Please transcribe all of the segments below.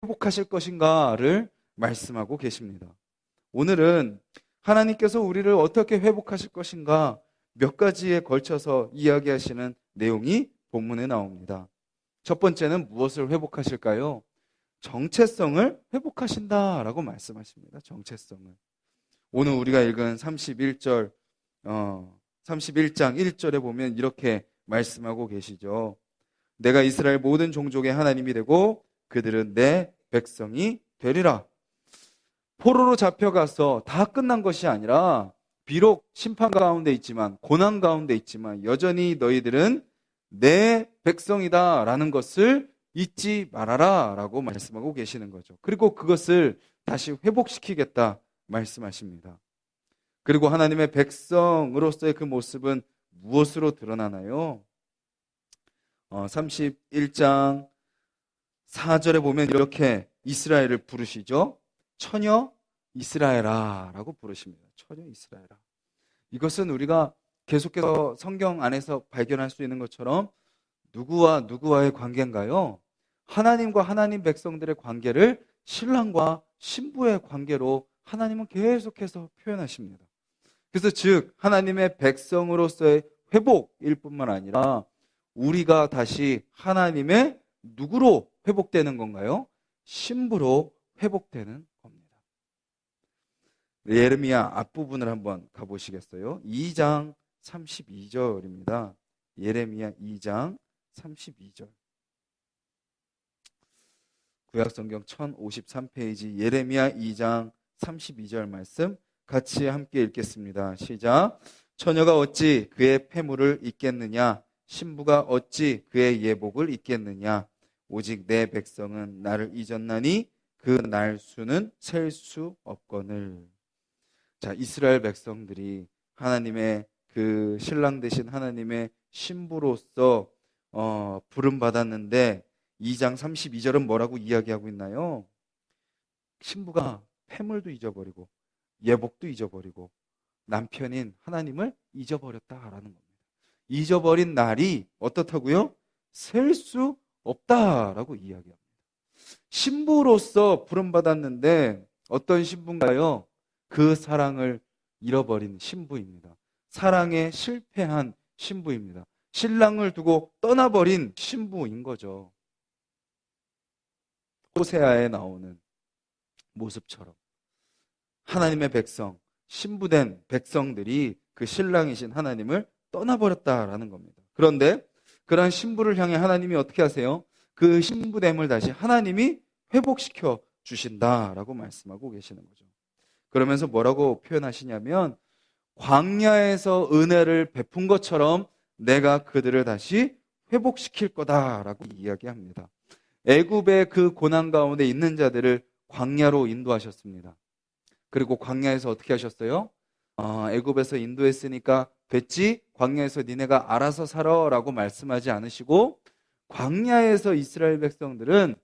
회복하실 것인가를 말씀하고 계십니다. 오늘은 하나님께서 우리를 어떻게 회복하실 것인가 몇 가지에 걸쳐서 이야기하시는 내용이 본문에 나옵니다. 첫 번째는 무엇을 회복하실까요? 정체성을 회복하신다라고 말씀하십니다. 정체성을. 오늘 우리가 읽은 31장 1절에 보면 이렇게 말씀하고 계시죠. 내가 이스라엘 모든 종족의 하나님이 되고 그들은 내 백성이 되리라. 포로로 잡혀가서 다 끝난 것이 아니라 비록 심판 가운데 있지만 고난 가운데 있지만 여전히 너희들은 내 백성이다 라는 것을 잊지 말아라 라고 말씀하고 계시는 거죠. 그리고 그것을 다시 회복시키겠다 말씀하십니다. 그리고 하나님의 백성으로서의 그 모습은 무엇으로 드러나나요? 31장 4절에 보면 이렇게 이스라엘을 부르시죠. 처녀 이스라엘아 라고 부르십니다. 처녀 이스라엘아. 이것은 우리가 계속해서 성경 안에서 발견할 수 있는 것처럼 누구와 누구와의 관계인가요? 하나님과 하나님 백성들의 관계를 신랑과 신부의 관계로 하나님은 계속해서 표현하십니다. 그래서 즉 하나님의 백성으로서의 회복일 뿐만 아니라 우리가 다시 하나님의 누구로 회복되는 건가요? 신부로 회복되는 겁니다. 예레미야 앞부분을 한번 가보시겠어요? 2장 32절입니다. 예레미야 2장 32절. 구약성경 1053페이지 예레미야 2장 32절 말씀 같이 함께 읽겠습니다. 시작. 처녀가 어찌 그의 패물을 잊겠느냐? 신부가 어찌 그의 예복을 잊겠느냐? 오직 내 백성은 나를 잊었나니 그 날수는 셀 수 없거늘. 자, 이스라엘 백성들이 하나님의 그 신랑 되신 하나님의 신부로서 부름받았는데 2장 32절은 뭐라고 이야기하고 있나요? 신부가 패물도 잊어버리고 예복도 잊어버리고 남편인 하나님을 잊어버렸다라는 겁니다. 잊어버린 날이 어떻다고요? 셀 수 없다라고 이야기합니다. 신부로서 부름받았는데 어떤 신부인가요? 그 사랑을 잃어버린 신부입니다. 사랑에 실패한 신부입니다. 신랑을 두고 떠나버린 신부인 거죠. 호세아에 나오는 모습처럼 하나님의 백성, 신부된 백성들이 그 신랑이신 하나님을 떠나버렸다라는 겁니다. 그런데 그러한 신부를 향해 하나님이 어떻게 하세요? 그 신부됨을 다시 하나님이 회복시켜 주신다라고 말씀하고 계시는 거죠. 그러면서 뭐라고 표현하시냐면 광야에서 은혜를 베푼 것처럼 내가 그들을 다시 회복시킬 거다라고 이야기합니다. 애굽의 그 고난 가운데 있는 자들을 광야로 인도하셨습니다. 그리고 광야에서 어떻게 하셨어요? 애굽에서 인도했으니까 됐지? 광야에서 니네가 알아서 살아라고 말씀하지 않으시고 광야에서 이스라엘 백성들은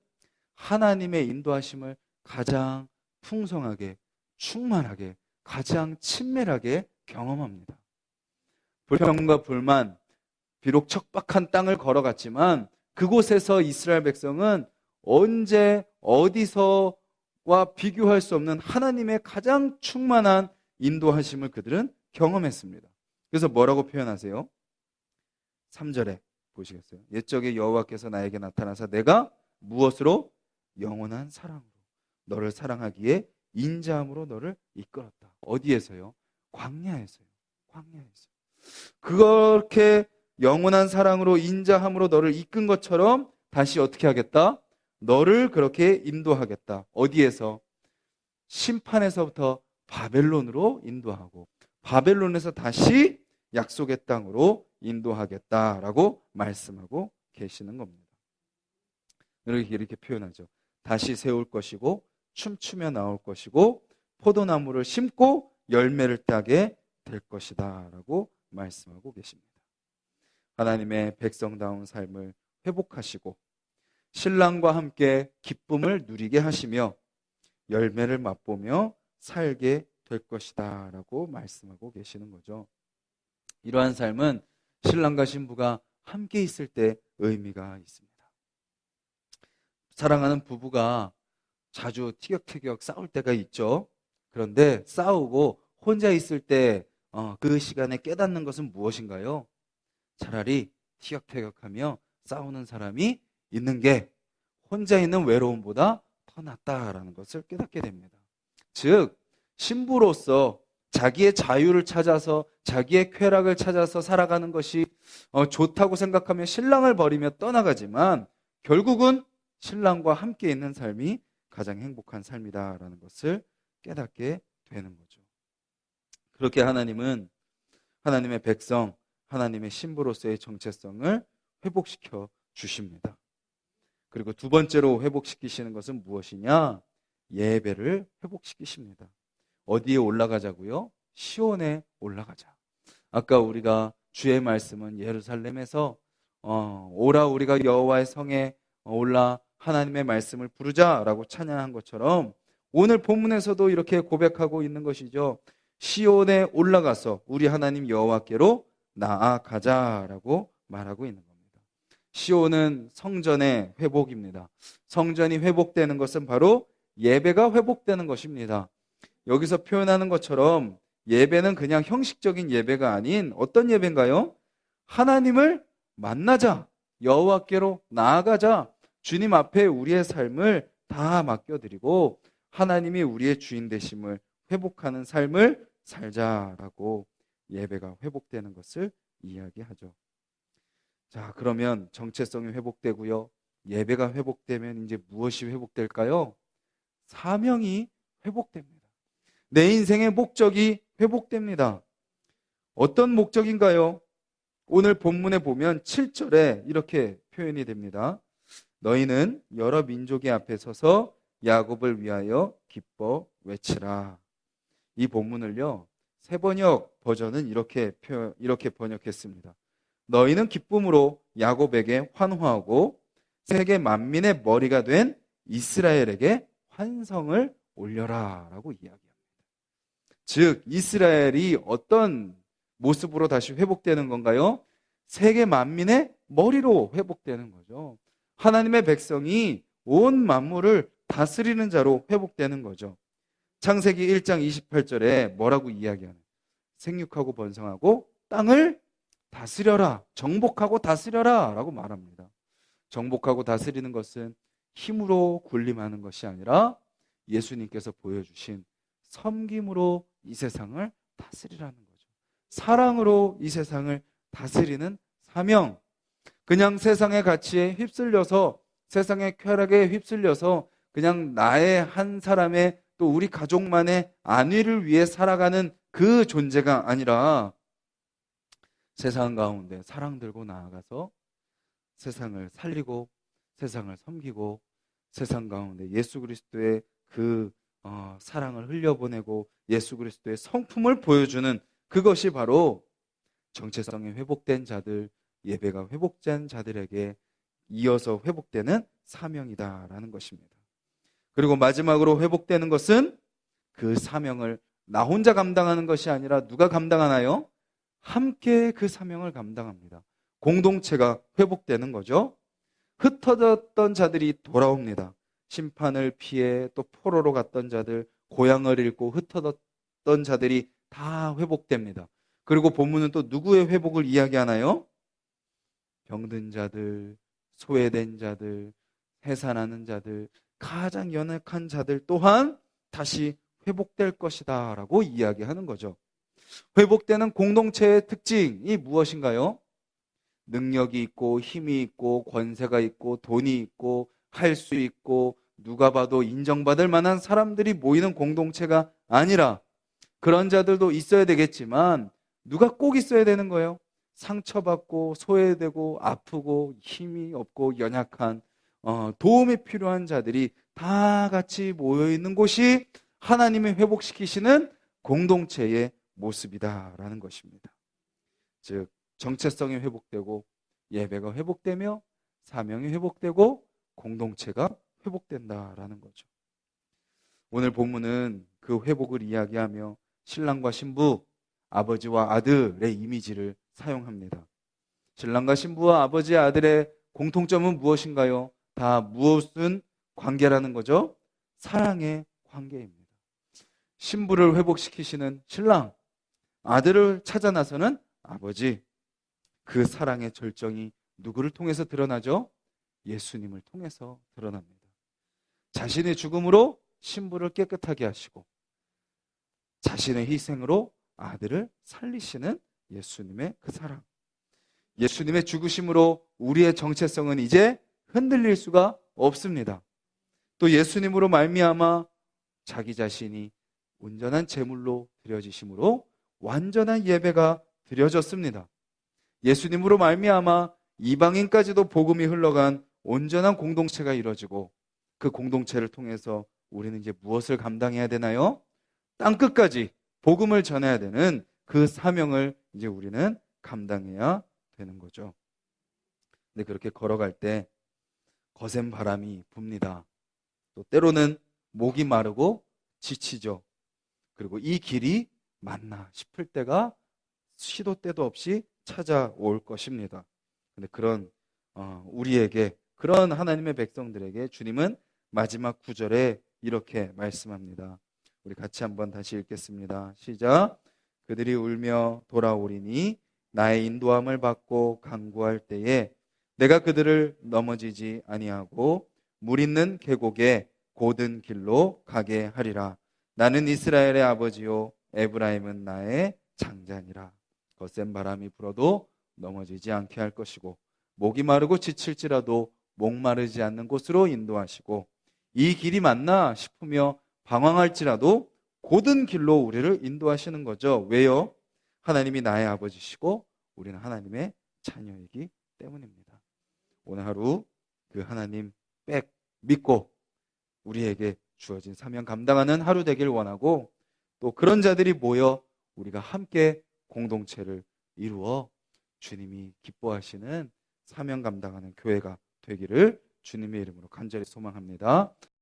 하나님의 인도하심을 가장 풍성하게, 충만하게, 가장 친밀하게 경험합니다. 불평과 불만, 비록 척박한 땅을 걸어갔지만 그곳에서 이스라엘 백성은 언제 어디서와 비교할 수 없는 하나님의 가장 충만한 인도하심을 그들은 경험했습니다. 그래서 뭐라고 표현하세요? 3절에 보시겠어요? 옛적에 여호와께서 나에게 나타나서 내가 무엇으로? 영원한 사랑으로 너를 사랑하기에 인자함으로 너를 이끌었다. 어디에서요? 광야에서요. 광야에서. 그렇게 영원한 사랑으로 인자함으로 너를 이끈 것처럼 다시 어떻게 하겠다? 너를 그렇게 인도하겠다. 어디에서? 심판에서부터 바벨론으로 인도하고 바벨론에서 다시 약속의 땅으로 인도하겠다라고 말씀하고 계시는 겁니다. 이렇게 표현하죠. 다시 세울 것이고 춤추며 나올 것이고 포도나무를 심고 열매를 따게 될 것이다 라고 말씀하고 계십니다. 하나님의 백성다운 삶을 회복하시고 신랑과 함께 기쁨을 누리게 하시며 열매를 맛보며 살게 될 것이다 라고 말씀하고 계시는 거죠. 이러한 삶은 신랑과 신부가 함께 있을 때 의미가 있습니다. 사랑하는 부부가 자주 티격태격 싸울 때가 있죠. 그런데 싸우고 혼자 있을 때 그 시간에 깨닫는 것은 무엇인가요? 차라리 티격태격하며 싸우는 사람이 있는 게 혼자 있는 외로움보다 더 낫다라는 것을 깨닫게 됩니다. 즉, 신부로서 자기의 자유를 찾아서 자기의 쾌락을 찾아서 살아가는 것이 좋다고 생각하며 신랑을 버리며 떠나가지만 결국은 신랑과 함께 있는 삶이 가장 행복한 삶이다라는 것을 깨닫게 되는 거죠. 그렇게 하나님은 하나님의 백성, 하나님의 신부로서의 정체성을 회복시켜 주십니다. 그리고 두 번째로 회복시키시는 것은 무엇이냐? 예배를 회복시키십니다. 어디에 올라가자고요? 시온에 올라가자. 아까 우리가 주의 말씀은 예루살렘에서 오라 우리가 여호와의 성에 올라 하나님의 말씀을 부르자라고 찬양한 것처럼 오늘 본문에서도 이렇게 고백하고 있는 것이죠. 시온에 올라가서 우리 하나님 여호와께로 나아가자라고 말하고 있는 겁니다. 시온은 성전의 회복입니다. 성전이 회복되는 것은 바로 예배가 회복되는 것입니다. 여기서 표현하는 것처럼 예배는 그냥 형식적인 예배가 아닌 어떤 예배인가요? 하나님을 만나자, 여호와께로 나아가자, 주님 앞에 우리의 삶을 다 맡겨드리고 하나님이 우리의 주인 되심을 회복하는 삶을 살자라고 예배가 회복되는 것을 이야기하죠. 자, 그러면 정체성이 회복되고요. 예배가 회복되면 이제 무엇이 회복될까요? 사명이 회복됩니다. 내 인생의 목적이 회복됩니다. 어떤 목적인가요? 오늘 본문에 보면 7절에 이렇게 표현이 됩니다. 너희는 여러 민족의 앞에 서서 야곱을 위하여 기뻐 외치라. 이 본문을요, 새번역 버전은 이렇게 번역했습니다. 너희는 기쁨으로 야곱에게 환호하고 세계 만민의 머리가 된 이스라엘에게 환성을 올려라 라고 이야기합니다. 즉 이스라엘이 어떤 모습으로 다시 회복되는 건가요? 세계 만민의 머리로 회복되는 거죠. 하나님의 백성이 온 만물을 다스리는 자로 회복되는 거죠. 창세기 1장 28절에 뭐라고 이야기하는? 생육하고 번성하고 땅을 다스려라, 정복하고 다스려라 라고 말합니다. 정복하고 다스리는 것은 힘으로 군림하는 것이 아니라 예수님께서 보여주신 섬김으로 이 세상을 다스리라는 거죠. 사랑으로 이 세상을 다스리는 사명. 그냥 세상의 가치에 휩쓸려서, 세상의 쾌락에 휩쓸려서 그냥 나의 한 사람의 또 우리 가족만의 안위를 위해 살아가는 그 존재가 아니라 세상 가운데 사랑 들고 나아가서 세상을 살리고 세상을 섬기고 세상 가운데 예수 그리스도의 그 사랑을 흘려보내고 예수 그리스도의 성품을 보여주는 그것이 바로 정체성이 회복된 자들, 예배가 회복된 자들에게 이어서 회복되는 사명이다라는 것입니다. 그리고 마지막으로 회복되는 것은 그 사명을 나 혼자 감당하는 것이 아니라 누가 감당하나요? 함께 그 사명을 감당합니다. 공동체가 회복되는 거죠. 흩어졌던 자들이 돌아옵니다. 심판을 피해 또 포로로 갔던 자들, 고향을 잃고 흩어졌던 자들이 다 회복됩니다. 그리고 본문은 또 누구의 회복을 이야기하나요? 병든 자들, 소외된 자들, 해산하는 자들, 가장 연약한 자들 또한 다시 회복될 것이다 라고 이야기하는 거죠. 회복되는 공동체의 특징이 무엇인가요? 능력이 있고 힘이 있고 권세가 있고 돈이 있고 할 수 있고 누가 봐도 인정받을 만한 사람들이 모이는 공동체가 아니라 그런 자들도 있어야 되겠지만 누가 꼭 있어야 되는 거예요? 상처받고 소외되고 아프고 힘이 없고 연약한 도움이 필요한 자들이 다 같이 모여있는 곳이 하나님이 회복시키시는 공동체의 모습이다라는 것입니다. 즉 정체성이 회복되고 예배가 회복되며 사명이 회복되고 공동체가 회복된다라는 거죠. 오늘 본문은 그 회복을 이야기하며 신랑과 신부, 아버지와 아들의 이미지를 사용합니다. 신랑과 신부와 아버지와 아들의 공통점은 무엇인가요? 다 무엇은 관계라는 거죠? 사랑의 관계입니다. 신부를 회복시키시는 신랑, 아들을 찾아 나서는 아버지, 그 사랑의 절정이 누구를 통해서 드러나죠? 예수님을 통해서 드러납니다. 자신의 죽음으로 신부를 깨끗하게 하시고 자신의 희생으로 아들을 살리시는 예수님의 그 사랑. 예수님의 죽으심으로 우리의 정체성은 이제 흔들릴 수가 없습니다. 또 예수님으로 말미암아 자기 자신이 온전한 제물로 드려지심으로 완전한 예배가 드려졌습니다. 예수님으로 말미암아 이방인까지도 복음이 흘러간 온전한 공동체가 이루어지고 그 공동체를 통해서 우리는 이제 무엇을 감당해야 되나요? 땅끝까지 복음을 전해야 되는 그 사명을 이제 우리는 감당해야 되는 거죠. 근데 그렇게 걸어갈 때 거센 바람이 붑니다. 또 때로는 목이 마르고 지치죠. 그리고 이 길이 맞나 싶을 때가 시도 때도 없이 찾아올 것입니다. 근데 그런 우리에게, 그런 하나님의 백성들에게 주님은 마지막 구절에 이렇게 말씀합니다. 우리 같이 한번 다시 읽겠습니다. 시작. 그들이 울며 돌아오리니 나의 인도함을 받고 간구할 때에 내가 그들을 넘어지지 아니하고 물 있는 계곡에 곧은 길로 가게 하리라. 나는 이스라엘의 아버지요 에브라임은 나의 장자니라. 거센 바람이 불어도 넘어지지 않게 할 것이고 목이 마르고 지칠지라도 목마르지 않는 곳으로 인도하시고 이 길이 맞나 싶으며 방황할지라도 곧은 길로 우리를 인도하시는 거죠. 왜요? 하나님이 나의 아버지시고 우리는 하나님의 자녀이기 때문입니다. 오늘 하루 그 하나님 백 믿고 우리에게 주어진 사명 감당하는 하루 되길 원하고, 또 그런 자들이 모여 우리가 함께 공동체를 이루어 주님이 기뻐하시는 사명 감당하는 교회가 되기를 주님의 이름으로 간절히 소망합니다.